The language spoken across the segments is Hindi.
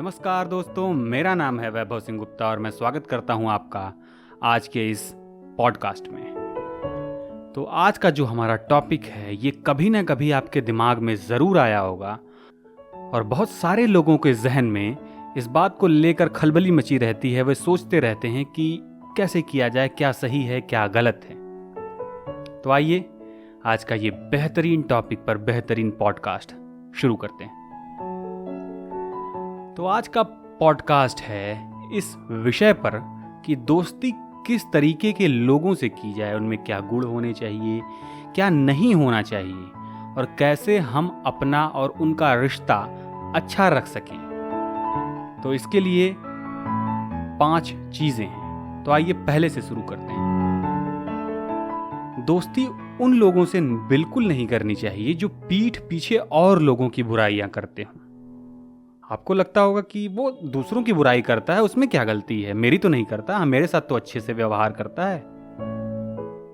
नमस्कार दोस्तों, मेरा नाम है वैभव सिंह गुप्ता और मैं स्वागत करता हूं आपका आज के इस पॉडकास्ट में। तो आज का जो हमारा टॉपिक है ये कभी ना कभी आपके दिमाग में ज़रूर आया होगा और बहुत सारे लोगों के जहन में इस बात को लेकर खलबली मची रहती है। वे सोचते रहते हैं कि कैसे किया जाए, क्या सही है क्या गलत है। तो आइए आज का ये बेहतरीन टॉपिक पर बेहतरीन पॉडकास्ट शुरू करते हैं। तो आज का पॉडकास्ट है इस विषय पर कि दोस्ती किस तरीके के लोगों से की जाए, उनमें क्या गुण होने चाहिए, क्या नहीं होना चाहिए और कैसे हम अपना और उनका रिश्ता अच्छा रख सकें। तो इसके लिए 5 चीजें हैं। तो आइए पहले से शुरू करते हैं। दोस्ती उन लोगों से बिल्कुल नहीं करनी चाहिए जो पीठ पीछे और लोगों की बुराइयां करते हों। आपको लगता होगा कि वो दूसरों की बुराई करता है, उसमें क्या गलती है, मेरी तो नहीं करता, मेरे साथ तो अच्छे से व्यवहार करता है।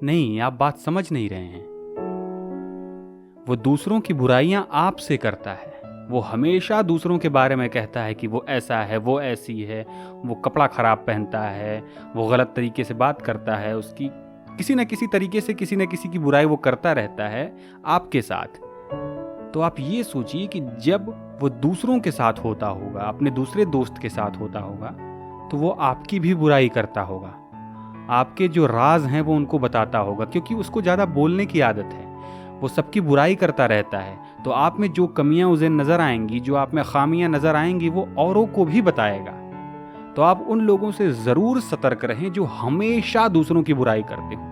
नहीं, आप बात समझ नहीं रहे हैं। वो दूसरों की बुराइयां आपसे करता है। वो हमेशा दूसरों के बारे में कहता है कि वो ऐसा है, वो ऐसी है, वो कपड़ा खराब पहनता है, वो गलत तरीके से बात करता है, उसकी किसी न किसी तरीके से किसी न किसी की बुराई वो करता रहता है आपके साथ। तो आप ये सोचिए कि जब वो दूसरों के साथ होता होगा, अपने दूसरे दोस्त के साथ होता होगा, तो वो आपकी भी बुराई करता होगा। आपके जो राज हैं वो उनको बताता होगा, क्योंकि उसको ज़्यादा बोलने की आदत है। वो सबकी बुराई करता रहता है। तो आप में जो कमियां उसे नज़र आएंगी, जो आप में खामियां नज़र आएंगी, वो औरों को भी बताएगा। तो आप उन लोगों से ज़रूर सतर्क रहें जो हमेशा दूसरों की बुराई करते हो।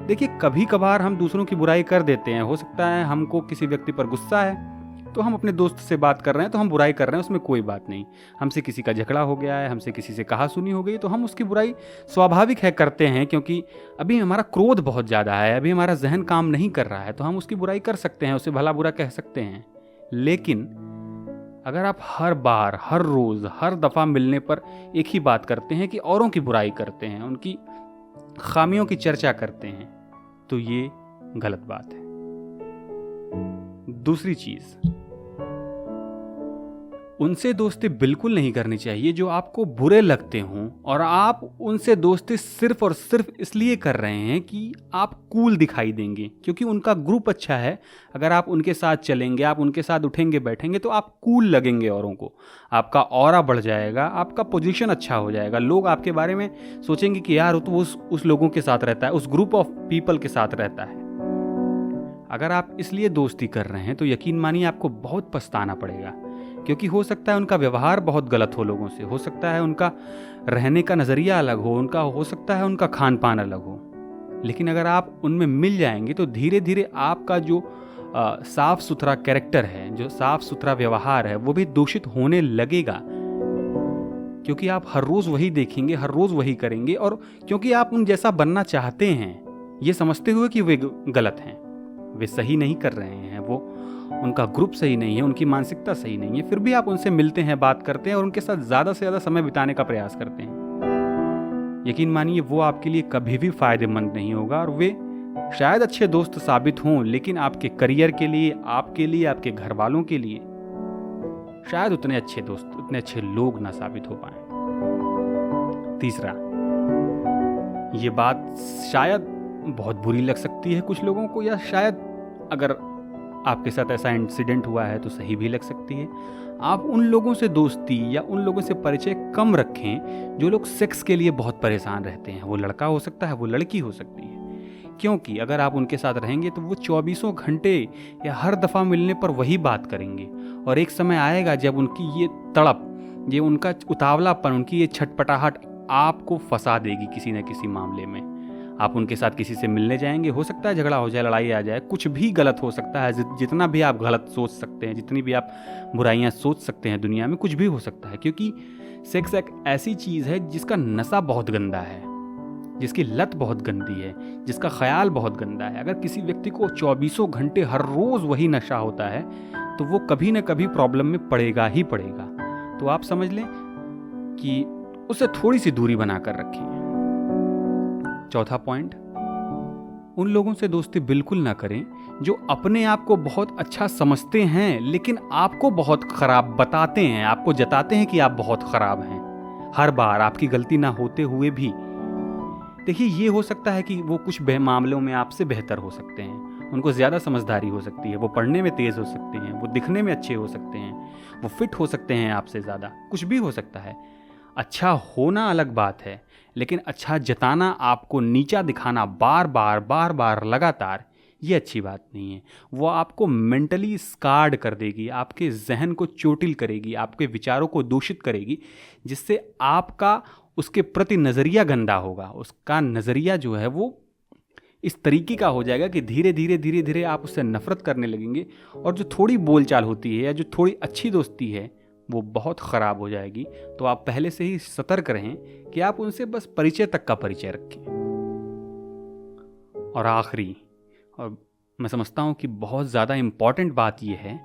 देखिए, कभी कभार हम दूसरों की बुराई कर देते हैं। हो सकता है हमको किसी व्यक्ति पर गुस्सा है तो हम अपने दोस्त से बात कर रहे हैं तो हम बुराई कर रहे हैं, उसमें कोई बात नहीं। हमसे किसी का झगड़ा हो गया है, हमसे किसी से कहा सुनी हो गई, तो हम उसकी बुराई स्वाभाविक है करते हैं, क्योंकि अभी हमारा क्रोध बहुत ज़्यादा है, अभी हमारा जहन काम नहीं कर रहा है, तो हम उसकी बुराई कर सकते हैं, उसे भला बुरा कह सकते हैं। लेकिन अगर आप हर बार, हर रोज़, हर दफ़ा मिलने पर एक ही बात करते हैं कि औरों की बुराई करते हैं, उनकी खामियों की चर्चा करते हैं, तो ये गलत बात है। दूसरी चीज, उनसे दोस्ती बिल्कुल नहीं करनी चाहिए जो आपको बुरे लगते हों और आप उनसे दोस्ती सिर्फ और सिर्फ इसलिए कर रहे हैं कि आप कूल दिखाई देंगे, क्योंकि उनका ग्रुप अच्छा है। अगर आप उनके साथ चलेंगे, आप उनके साथ उठेंगे बैठेंगे, तो आप कूल लगेंगे औरों को, आपका ऑरा बढ़ जाएगा, आपका पोजीशन अच्छा हो जाएगा। लोग आपके बारे में सोचेंगे कि यार वो तो उस लोगों के साथ रहता है, उस ग्रुप ऑफ पीपल के साथ रहता है। अगर आप इसलिए दोस्ती कर रहे हैं तो यकीन मानिए आपको बहुत पछताना पड़ेगा, क्योंकि हो सकता है उनका व्यवहार बहुत गलत हो लोगों से, हो सकता है उनका रहने का नज़रिया अलग हो सकता है उनका खान पान अलग हो। लेकिन अगर आप उनमें मिल जाएंगे तो धीरे धीरे आपका जो साफ सुथरा कैरेक्टर है, जो साफ सुथरा व्यवहार है, वो भी दूषित होने लगेगा, क्योंकि आप हर रोज़ वही देखेंगे, हर रोज़ वही करेंगे, और क्योंकि आप उन जैसा बनना चाहते हैं, ये समझते हुए कि वे गलत हैं, वे सही नहीं कर रहे हैं, वो उनका ग्रुप सही नहीं है, उनकी मानसिकता सही नहीं है, फिर भी आप उनसे मिलते हैं, बात करते हैं और उनके साथ ज़्यादा से ज़्यादा समय बिताने का प्रयास करते हैं। यकीन मानिए वो आपके लिए कभी भी फायदेमंद नहीं होगा, और वे शायद अच्छे दोस्त साबित हों, लेकिन आपके करियर के लिए, आपके लिए, आपके घर वालों के लिए शायद उतने अच्छे दोस्त, उतने अच्छे लोग ना साबित हो पाए। तीसरा, ये बात शायद बहुत बुरी लग सकती है कुछ लोगों को, या शायद अगर आपके साथ ऐसा इंसिडेंट हुआ है तो सही भी लग सकती है। आप उन लोगों से दोस्ती या उन लोगों से परिचय कम रखें जो लोग सेक्स के लिए बहुत परेशान रहते हैं। वो लड़का हो सकता है, वो लड़की हो सकती है, क्योंकि अगर आप उनके साथ रहेंगे तो वो 24 घंटे या हर दफ़ा मिलने पर वही बात करेंगे, और एक समय आएगा जब उनकी ये तड़प, ये उनका उतावलापन, उनकी ये छटपटाहट आपको फंसा देगी किसी न किसी मामले में। आप उनके साथ किसी से मिलने जाएंगे, हो सकता है झगड़ा हो जाए, लड़ाई आ जाए, कुछ भी गलत हो सकता है। जितना भी आप गलत सोच सकते हैं, जितनी भी आप बुराइयां सोच सकते हैं दुनिया में, कुछ भी हो सकता है, क्योंकि सेक्स एक ऐसी चीज़ है जिसका नशा बहुत गंदा है, जिसकी लत बहुत गंदी है, जिसका ख्याल बहुत गंदा है। अगर किसी व्यक्ति को 24 घंटे हर रोज़ वही नशा होता है तो वो कभी न कभी प्रॉब्लम में पड़ेगा ही पड़ेगा। तो आप समझ लें कि उससे थोड़ी सी दूरी बनाकर रखें। चौथा पॉइंट, उन लोगों से दोस्ती बिल्कुल ना करें जो अपने आप को बहुत अच्छा समझते हैं लेकिन आपको बहुत खराब बताते हैं, आपको जताते हैं कि आप बहुत खराब हैं हर बार आपकी गलती ना होते हुए भी। देखिए, ये हो सकता है कि वो कुछ मामलों में आपसे बेहतर हो सकते हैं, उनको ज़्यादा समझदारी हो सकती है, वो पढ़ने में तेज़ हो सकते हैं, वो दिखने में अच्छे हो सकते हैं, वो फिट हो सकते हैं आपसे ज़्यादा, कुछ भी हो सकता है। अच्छा होना अलग बात है, लेकिन अच्छा जताना, आपको नीचा दिखाना बार बार लगातार, ये अच्छी बात नहीं है। वो आपको मेंटली स्कार्ड कर देगी, आपके जहन को चोटिल करेगी, आपके विचारों को दूषित करेगी, जिससे आपका उसके प्रति नज़रिया गंदा होगा। उसका नज़रिया जो है वो इस तरीके का हो जाएगा कि धीरे धीरे आप उससे नफरत करने लगेंगे, और जो थोड़ी बोलचाल होती है या जो थोड़ी अच्छी दोस्ती है वो बहुत ख़राब हो जाएगी। तो आप पहले से ही सतर्क रहें कि आप उनसे बस परिचय तक का परिचय रखें। और आखिरी, और मैं समझता हूँ कि बहुत ज़्यादा इम्पॉर्टेंट बात यह है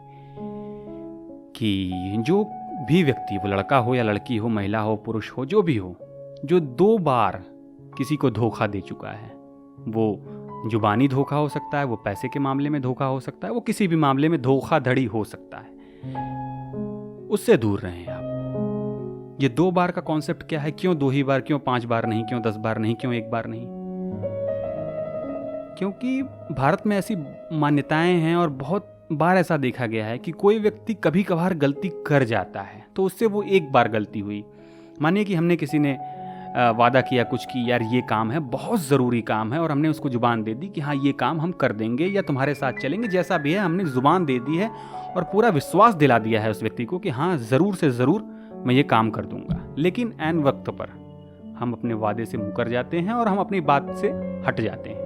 कि जो भी व्यक्ति, वो लड़का हो या लड़की हो, महिला हो, पुरुष हो, जो भी हो, जो 2 बार किसी को धोखा दे चुका है, वो जुबानी धोखा हो सकता है, वो पैसे के मामले में धोखा हो सकता है, वो किसी भी मामले में धोखाधड़ी हो सकता है, उससे दूर रहें आप। ये 2 बार का कॉन्सेप्ट क्या है? क्यों 2 ही बार, क्यों 5 बार नहीं, क्यों 10 बार नहीं, क्यों 1 बार नहीं? क्योंकि भारत में ऐसी मान्यताएं हैं और बहुत बार ऐसा देखा गया है कि कोई व्यक्ति कभी कभार गलती कर जाता है तो उससे वो 1 बार गलती हुई। मानिए कि हमने किसी ने वादा किया कुछ कि यार ये काम है, बहुत ज़रूरी काम है, और हमने उसको ज़ुबान दे दी कि हाँ ये काम हम कर देंगे या तुम्हारे साथ चलेंगे, जैसा भी है हमने ज़ुबान दे दी है और पूरा विश्वास दिला दिया है उस व्यक्ति को कि हाँ ज़रूर से ज़रूर मैं ये काम कर दूंगा। लेकिन ऐन वक्त पर हम अपने वादे से मुकर जाते हैं और हम अपनी बात से हट जाते हैं।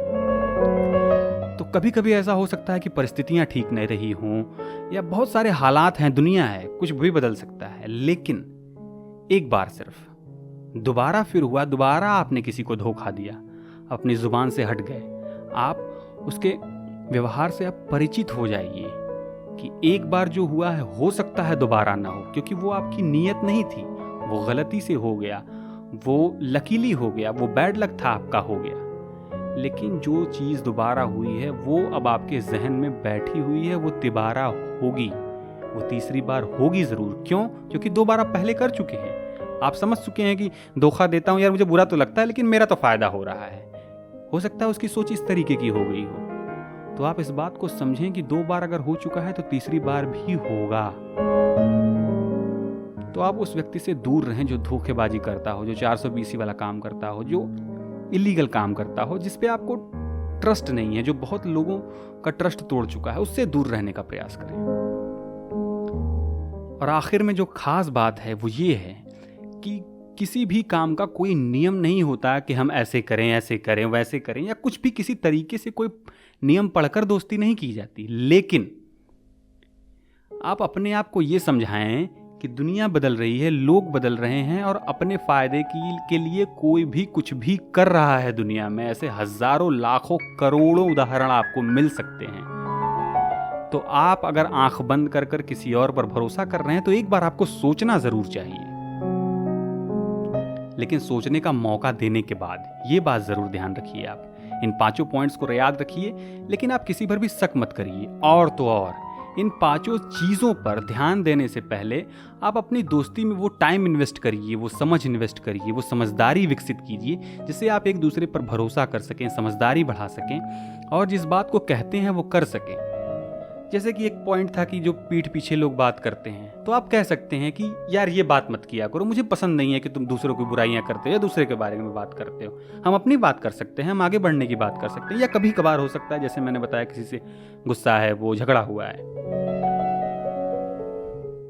तो कभी कभी ऐसा हो सकता है कि परिस्थितियां ठीक नहीं रही हों या बहुत सारे हालात हैं, दुनिया है, कुछ भी बदल सकता है, लेकिन एक बार सिर्फ दोबारा फिर हुआ, दोबारा आपने किसी को धोखा दिया, अपनी जुबान से हट गए, आप उसके व्यवहार से आप परिचित हो जाइए कि एक बार जो हुआ है हो सकता है दोबारा ना हो, क्योंकि वो आपकी नीयत नहीं थी, वो गलती से हो गया, वो लकीली हो गया, वो बैड लक था आपका, हो गया। लेकिन जो चीज़ दोबारा हुई है वो अब आपके जहन में बैठी हुई है, वो तिबारा होगी, वो तीसरी बार होगी ज़रूर। क्यों? क्योंकि 2 बार आप पहले कर चुके हैं। आप समझ चुके हैं कि धोखा देता हूँ यार, मुझे बुरा तो लगता है लेकिन मेरा तो फ़ायदा हो रहा है। हो सकता है उसकी सोच इस तरीके की हो गई हो। तो आप इस बात को समझें कि 2 बार अगर हो चुका है तो तीसरी बार भी होगा। तो आप उस व्यक्ति से दूर रहें जो धोखेबाजी करता हो, जो 420 वाला काम करता हो, जो इलीगल काम करता हो, जिस पे आपको ट्रस्ट नहीं है, जो बहुत लोगों का ट्रस्ट तोड़ चुका है, उससे दूर रहने का प्रयास करें। और आखिर में जो खास बात है वो ये है कि किसी भी काम का कोई नियम नहीं होता कि हम ऐसे करें वैसे करें, या कुछ भी किसी तरीके से कोई नियम पढ़कर दोस्ती नहीं की जाती। लेकिन आप अपने आप को ये समझाएं कि दुनिया बदल रही है, लोग बदल रहे हैं, और अपने फायदे के लिए कोई भी कुछ भी कर रहा है दुनिया में। ऐसे हजारों, लाखों, करोड़ों उदाहरण आपको मिल सकते हैं। तो आप अगर आंख बंद कर कर किसी और पर भरोसा कर रहे हैं तो एक बार आपको सोचना जरूर चाहिए, लेकिन सोचने का मौका देने के बाद ये बात जरूर ध्यान रखिए, आप इन 5 पॉइंट्स को याद रखिए, लेकिन आप किसी पर भी शक मत करिए। और तो और इन 5 चीज़ों पर ध्यान देने से पहले आप अपनी दोस्ती में वो टाइम इन्वेस्ट करिए, वो समझ इन्वेस्ट करिए, वो समझदारी विकसित कीजिए, जिससे आप एक दूसरे पर भरोसा कर सकें, समझदारी बढ़ा सकें, और जिस बात को कहते हैं वो कर सकें। जैसे कि एक पॉइंट था कि जो पीठ पीछे लोग बात करते हैं, तो आप कह सकते हैं कि यार ये बात मत किया करो, मुझे पसंद नहीं है कि तुम दूसरों की बुराइयां करते हो या दूसरे के बारे में बात करते हो। हम अपनी बात कर सकते हैं, हम आगे बढ़ने की बात कर सकते हैं, या कभी कभार हो सकता है जैसे मैंने बताया किसी से गुस्सा है, वो झगड़ा हुआ है,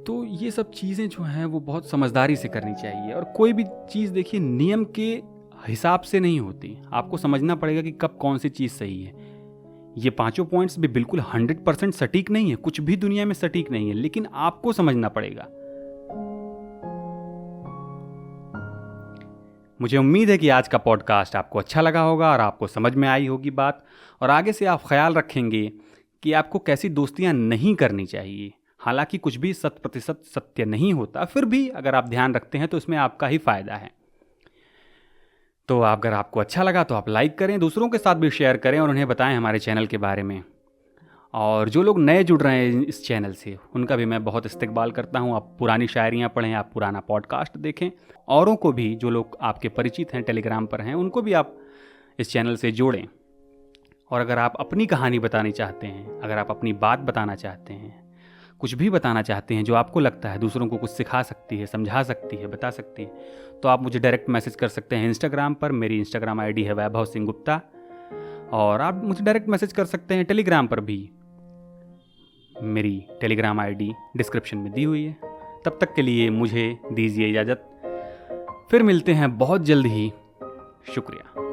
तो ये सब चीज़ें जो हैं वो बहुत समझदारी से करनी चाहिए। और कोई भी चीज़ देखिए नियम के हिसाब से नहीं होती, आपको समझना पड़ेगा कि कब कौन सी चीज़ सही है। ये 5 पॉइंट्स भी बिल्कुल 100% सटीक नहीं है, कुछ भी दुनिया में सटीक नहीं है, लेकिन आपको समझना पड़ेगा। मुझे उम्मीद है कि आज का पॉडकास्ट आपको अच्छा लगा होगा और आपको समझ में आई होगी बात, और आगे से आप ख्याल रखेंगे कि आपको कैसी दोस्तियां नहीं करनी चाहिए। हालांकि कुछ भी 100% सत्य नहीं होता, फिर भी अगर आप ध्यान रखते हैं तो इसमें आपका ही फायदा है। तो अगर आपको अच्छा लगा तो आप लाइक करें, दूसरों के साथ भी शेयर करें और उन्हें बताएं हमारे चैनल के बारे में। और जो लोग नए जुड़ रहे हैं इस चैनल से, उनका भी मैं बहुत इस्तकबाल करता हूँ। आप पुरानी शायरियाँ पढ़ें, आप पुराना पॉडकास्ट देखें। औरों को भी, जो लोग आपके परिचित हैं, टेलीग्राम पर हैं, उनको भी आप इस चैनल से जोड़ें। और अगर आप अपनी कहानी बतानी चाहते हैं, अगर आप अपनी बात बताना चाहते हैं, कुछ भी बताना चाहते हैं जो आपको लगता है दूसरों को कुछ सिखा सकती है, समझा सकती है, बता सकती है, तो आप मुझे डायरेक्ट मैसेज कर सकते हैं इंस्टाग्राम पर। मेरी इंस्टाग्राम आईडी है वैभव सिंह गुप्ता। और आप मुझे डायरेक्ट मैसेज कर सकते हैं टेलीग्राम पर भी। मेरी टेलीग्राम आईडी डिस्क्रिप्शन में दी हुई है। तब तक के लिए मुझे दीजिए इजाज़त। फिर मिलते हैं बहुत जल्द ही। शुक्रिया।